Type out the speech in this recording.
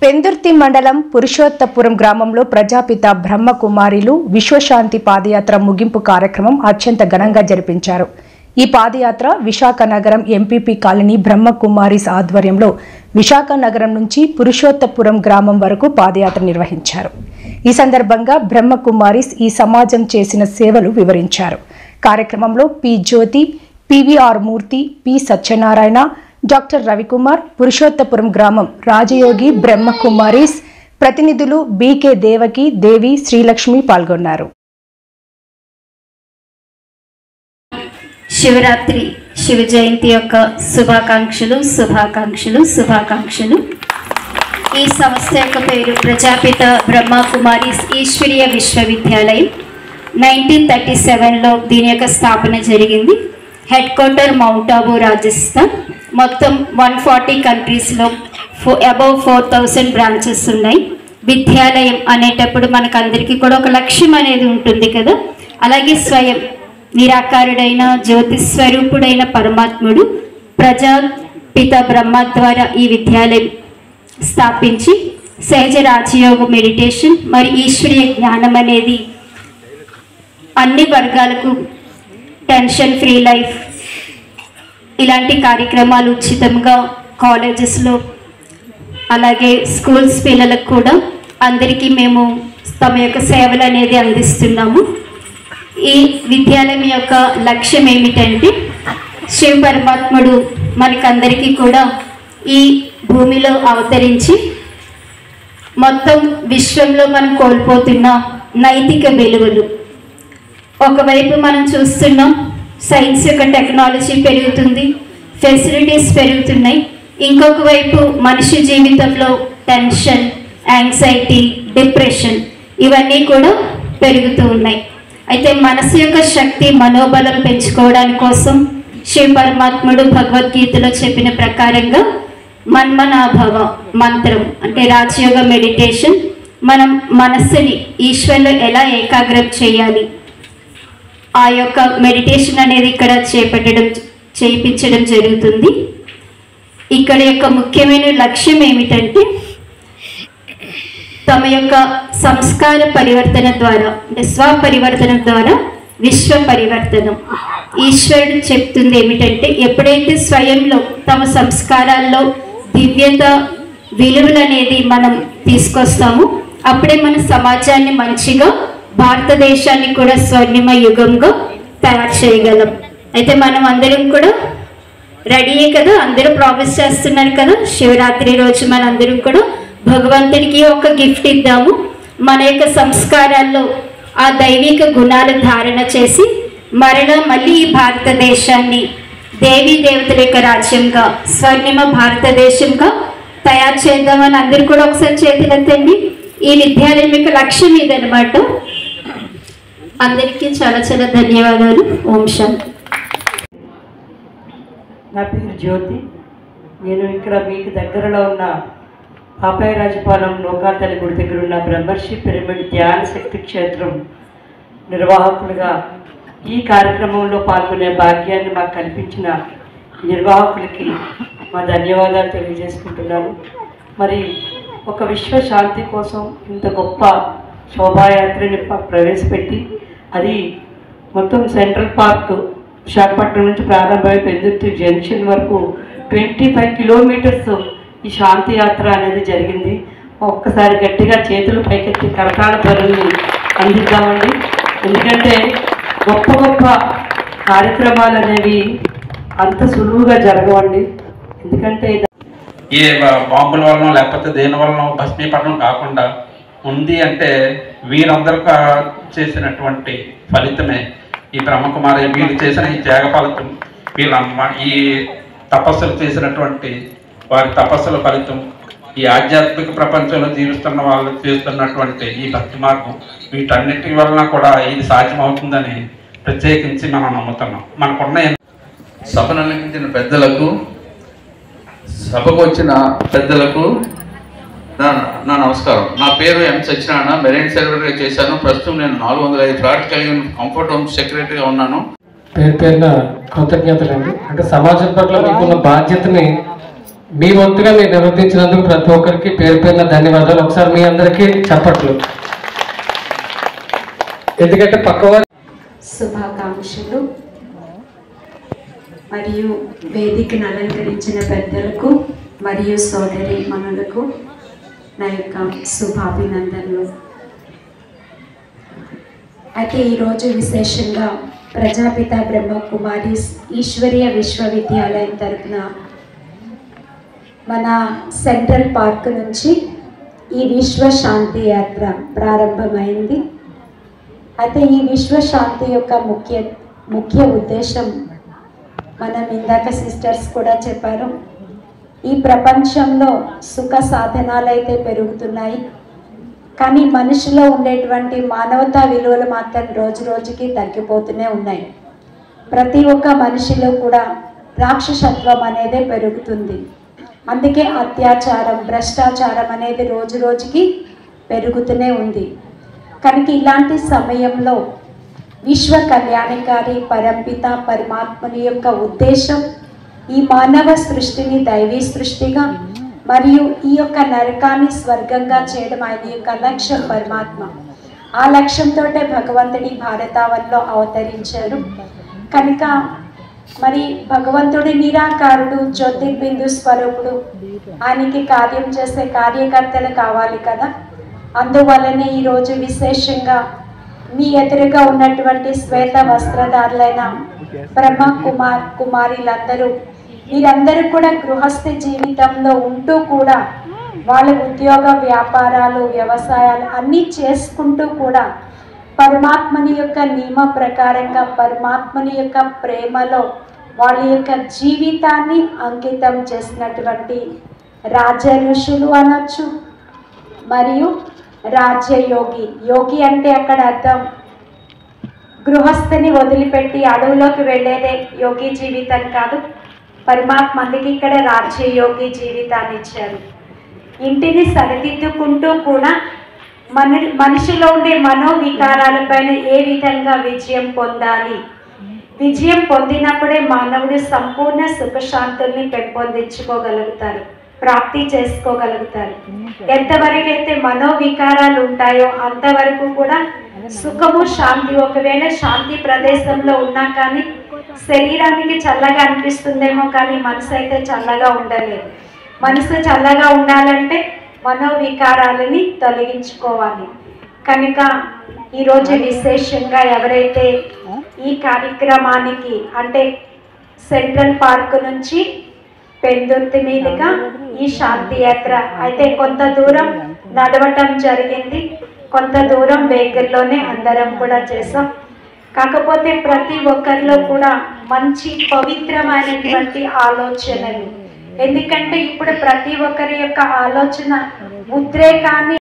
పెందుర్తి మండలం పురుషోత్తపురం గ్రామంలో ప్రజాపిత బ్రహ్మకుమారిలు విశ్వశాంతి పాదయాత్ర ముగింపు కార్యక్రమం అత్యంత ఘనంగా జరిపించారు. ఈ పాదయాత్ర విశాఖ నగరం ఎంపీపీ కాలనీ బ్రహ్మకుమారిస్ ఆధ్వర్యంలో విశాఖ నగరం నుంచి పురుషోత్తపురం గ్రామం వరకు పాదయాత్ర నిర్వహించారు. ఈ సందర్భంగా బ్రహ్మకుమారిస్ ఈ సమాజం చేసిన సేవలు వివరించారు. కార్యక్రమంలో పి జ్యోతి, పివిఆర్ మూర్తి, పి సత్యనారాయణ, డాక్టర్ రవికుమార్, పురుషోత్తపురం గ్రామం రాజయోగి బ్రహ్మకుమారిస్ ప్రతినిధులు బీకే దేవకి, దేవి, శ్రీలక్ష్మి పాల్గొన్నారు. శివరాత్రి శివ జయంతి యొక్క శుభాకాంక్షలు. ఈ సంస్థ యొక్క పేరు ప్రజాపిత బ్రహ్మకుమారిస్ ఈశ్వరీయ విశ్వవిద్యాలయం. 1937లో దీని యొక్క స్థాపన జరిగింది. Head quarter mount Abu, Rajasthan. మొత్తం 140 కంట్రీస్లో అబౌవ్ 4000 బ్రాంచెస్ ఉన్నాయి. విద్యాలయం అనేటప్పుడు మనకు అందరికీ కూడా ఒక లక్ష్యం అనేది ఉంటుంది కదా. అలాగే స్వయం నిరాకారుడైన జ్యోతి స్వరూపుడైన పరమాత్ముడు ప్రజాపిత బ్రహ్మ ద్వారా ఈ విద్యాలయం స్థాపించి సహజ రాజయోగ మెడిటేషన్ మరి ఈశ్వరీయ జ్ఞానం అనేది అన్ని వర్గాలకు, టెన్షన్ ఫ్రీ లైఫ్ ఇలాంటి కార్యక్రమాలు ఉచితంగా కాలేజెస్లో అలాగే స్కూల్స్ పిల్లలకు కూడా అందరికీ మేము తమ యొక్క సేవలు అనేది అందిస్తున్నాము. ఈ విద్యాలయం యొక్క లక్ష్యం ఏమిటంటే శివ పరమాత్ముడు మనకందరికీ కూడా ఈ భూమిలో అవతరించి మొత్తం విశ్వంలో మనం కోల్పోతున్న నైతిక విలువలు, ఒకవైపు మనం చూస్తున్నాం సైన్స్ యొక్క టెక్నాలజీ పెరుగుతుంది, ఫెసిలిటీస్ పెరుగుతున్నాయి. ఇంకొక వైపు మనిషి జీవితంలో టెన్షన్, యాంగ్జైటీ, డిప్రెషన్ ఇవన్నీ కూడా పెరుగుతూ ఉన్నాయి. అయితే మనసు యొక్క శక్తి, మనోబలం పెంచుకోవడానికి కోసం శివ పరమాత్ముడు భగవద్గీతలో చెప్పిన ప్రకారంగా మన్మనాభవ మంత్రం అంటే రాజయోగ మెడిటేషన్, మనం మనస్సుని ఈశ్వరులో ఎలా ఏకాగ్రం చేయాలి ఆ యొక్క మెడిటేషన్ అనేది ఇక్కడ చేయించడం జరుగుతుంది. ఇక్కడ యొక్క ముఖ్యమైన లక్ష్యం ఏమిటంటే తమ యొక్క సంస్కార పరివర్తన ద్వారా అంటే స్వపరివర్తన ద్వారా విశ్వ పరివర్తనం. ఈశ్వరుడు చెప్తుంది ఏమిటంటే ఎప్పుడైతే స్వయంలో తమ సంస్కారాల్లో దివ్యత విలువలు అనేది మనం తీసుకొస్తామో అప్పుడే మన సమాజాన్ని మంచిగా, భారతదేశాన్ని కూడా స్వర్ణిమ యుగంగా తయారు చేయగలం. అయితే మనం అందరం కూడా రెడీయే కదా, అందరూ ప్రామిస్ చేస్తున్నారు కదా, శివరాత్రి రోజు మనందరం కూడా భగవంతుడికి ఒక గిఫ్ట్ ఇద్దాము. మన యొక్క సంస్కారాల్లో ఆ దైవిక గుణాలు ధారణ చేసి మళ్ళీ ఈ భారతదేశాన్ని దేవీ దేవతల యొక్క రాజ్యంగా, స్వర్ణిమ భారతదేశంగా తయారు చేద్దామని అందరూ కూడా ఒకసారి చేతులెత్తండి. ఈ విద్యాలయం యొక్క లక్ష్యం ఇదనమాట. అందరికీ చాలా చాలా ధన్యవాదాలు. ఓం శాంతి. నా పేరు జ్యోతి. నేను ఇక్కడ మీకు దగ్గరలో ఉన్న పాపాయరాజపాలెం లోకాతల్లి గుడి దగ్గర ఉన్న బ్రహ్మర్షి పిరమిడ్ ధ్యాన శక్తి క్షేత్రం నిర్వాహకులుగా ఈ కార్యక్రమంలో పాల్గొనే భాగ్యాన్ని మాకు కల్పించిన నిర్వాహకులకి మా ధన్యవాదాలు తెలియజేసుకుంటున్నాను. మరి ఒక విశ్వశాంతి కోసం ఇంత గొప్ప శోభాయాత్రని ప్రవేశపెట్టి అది మొత్తం సెంట్రల్ పార్క్ విశాఖపట్నం నుంచి ప్రారంభమై పెందుర్తి జంక్షన్ వరకు 25 కిలోమీటర్స్ ఈ శాంతి యాత్ర అనేది జరిగింది. ఒక్కసారి గట్టిగా చేతులు పైకెత్తి కరతాళ ధ్వనుల్ని అందిద్దామండి. ఎందుకంటే గొప్ప గొప్ప కార్యక్రమాలు అనేవి అంత సులువుగా జరగవండి. ఎందుకంటే ఏ బాంబుల వలన లేకపోతే దేని వలన భస్మీపట్నం కాకుండా ఉంది అంటే వీరందరూ చేసినటువంటి ఫలితమే ఈ బ్రహ్మకుమారి. వీరు చేసిన ఈ త్యాగ ఫలితం, వీళ్ళమ్మ ఈ తపస్సులు చేసినటువంటి వారి తపస్సుల ఫలితం, ఈ ఆధ్యాత్మిక ప్రపంచంలో జీవిస్తున్న వాళ్ళు చేస్తున్నటువంటి ఈ భక్తి మార్గం, వీటన్నిటి వలన కూడా ఇది సాధ్యమవుతుందని ప్రత్యేకించి మనం నమ్ముతున్నాం. మనకున్న సభను అలంకరించిన పెద్దలకు, సభకు వచ్చిన పెద్దలకు నా నమస్కారం. నా పేరు ఎం సత్యనారాయణ. మెరైన్ సర్వర్గా చేశాను. ప్రస్తుతం నేను 405 ఫ్లాట్ కలిగిన కంఫర్ట్ హోమ్ సెక్రటరీగా ఉన్నాను. పేరున కృతజ్ఞతలండి. అంటే సమాజం పట్ల మీకున్న బాధ్యతని మీ వంతుగా మీరు నిర్వర్తించినందుకు ప్రతి ఒక్కరికి పేరు పేరున ధన్యవాదాలు. ఒకసారి మీ అందరికీ చప్పట్లు. ఎందుకంటే పక్కవారు శుభాకాంక్షలు మరియు వేదికను అలంకరించిన పెద్దలకు మరియు సోదరి మనులకు నా యొక్క శుభాభినందనలు. అయితే ఈరోజు విశేషంగా ప్రజాపిత బ్రహ్మకుమారి ఈశ్వరీయ విశ్వవిద్యాలయం తరఫున మన సెంట్రల్ పార్క్ నుంచి ఈ విశ్వ శాంతి యాత్ర ప్రారంభమైంది. అయితే ఈ విశ్వశాంతి యొక్క ముఖ్య ఉద్దేశం మనం ఇందాక సిస్టర్స్ కూడా చెప్పారు, ఈ ప్రపంచంలో సుఖ సాధనాలు అయితే పెరుగుతున్నాయి, కానీ మనిషిలో ఉండేటువంటి మానవతా విలువలు మాత్రం రోజు రోజుకి తగ్గిపోతూనే ఉన్నాయి. ప్రతి ఒక్క మనిషిలో కూడా రాక్షసత్వం అనేది పెరుగుతుంది. అందుకే అత్యాచారం, భ్రష్టాచారం అనేది రోజు రోజుకి పెరుగుతూనే ఉంది. కనుక ఇలాంటి సమయంలో విశ్వ కళ్యాణకారి పరంపిత పరమాత్మని యొక్క ఉద్దేశం ఈ మానవ సృష్టిని దైవీ సృష్టిగా మరియు ఈ యొక్క నరకాన్ని స్వర్గంగా చేయడం ఆయన యొక్క లక్ష్యం పరమాత్మ. ఆ లక్ష్యంతో భగవంతుడి భారతావనిలో అవతరించారు. కనుక మరి భగవంతుడి నిరాకారుడు, జ్యోతిర్బిందు స్వరూపుడు, ఆయనకి కార్యం చేసే కార్యకర్తలు కావాలి కదా. అందువల్లనే ఈరోజు విశేషంగా మీ ఎదురుగా ఉన్నటువంటి శ్వేత వస్త్రధారులైన బ్రహ్మ కుమారీలందరూ వీరందరూ కూడా గృహస్థ జీవితంలో ఉంటూ కూడా వాళ్ళ ఉద్యోగ వ్యాపారాలు వ్యవసాయాలు అన్నీ చేసుకుంటూ కూడా పరమాత్మని యొక్క నియమ ప్రకారంగా పరమాత్మని యొక్క ప్రేమలో వాళ్ళ యొక్క జీవితాన్ని అంకితం చేసినటువంటి రాజ ఋషులు అనొచ్చు మరియు రాజ్యయోగి. యోగి అంటే అక్కడ అర్థం గృహస్థిని వదిలిపెట్టి అడవులోకి వెళ్ళేదే యోగి జీవితం కాదు. పరమాత్మ అందుకే ఇక్కడ రాజ్యయోగి జీవితాన్ని ఇచ్చారు. ఇంటిని సరిదిద్దుకుంటూ కూడా మనిషిలో ఉండే మనోవికారాలపైన ఏ విధంగా విజయం పొందాలి, విజయం పొందినప్పుడే మానవుడు సంపూర్ణ సుఖశాంతుల్ని పెంపొందించుకోగలుగుతారు, ప్రాప్తి చేసుకోగలుగుతారు. ఎంతవరకు అయితే మనోవికారాలు ఉంటాయో అంతవరకు కూడా సుఖము శాంతి. ఒకవేళ శాంతి ప్రదేశంలో ఉన్నా కానీ శరీరానికి చల్లగా అనిపిస్తుందేమో, కానీ మనసు అయితే చల్లగా ఉండలేదు. మనసు చల్లగా ఉండాలంటే మనోవికారాలని తొలగించుకోవాలి. కనుక ఈరోజు విశేషంగా ఎవరైతే ఈ కార్యక్రమానికి అంటే సెంట్రల్ పార్క్ నుంచి పెందుర్తి మీదుగా ఈ శాంతి యాత్ర అయితే కొంత దూరం నడవటం జరిగింది, కొంత దూరం వెహికల్లోనే అందరం కూడా చేసాం. కాకపోతే ప్రతి ఒక్కరిలో కూడా మంచి పవిత్రమైనటువంటి ఆలోచనలు. ఎందుకంటే ఇప్పుడు ప్రతి ఒక్కరి యొక్క ఆలోచన ఉద్రేకాన్ని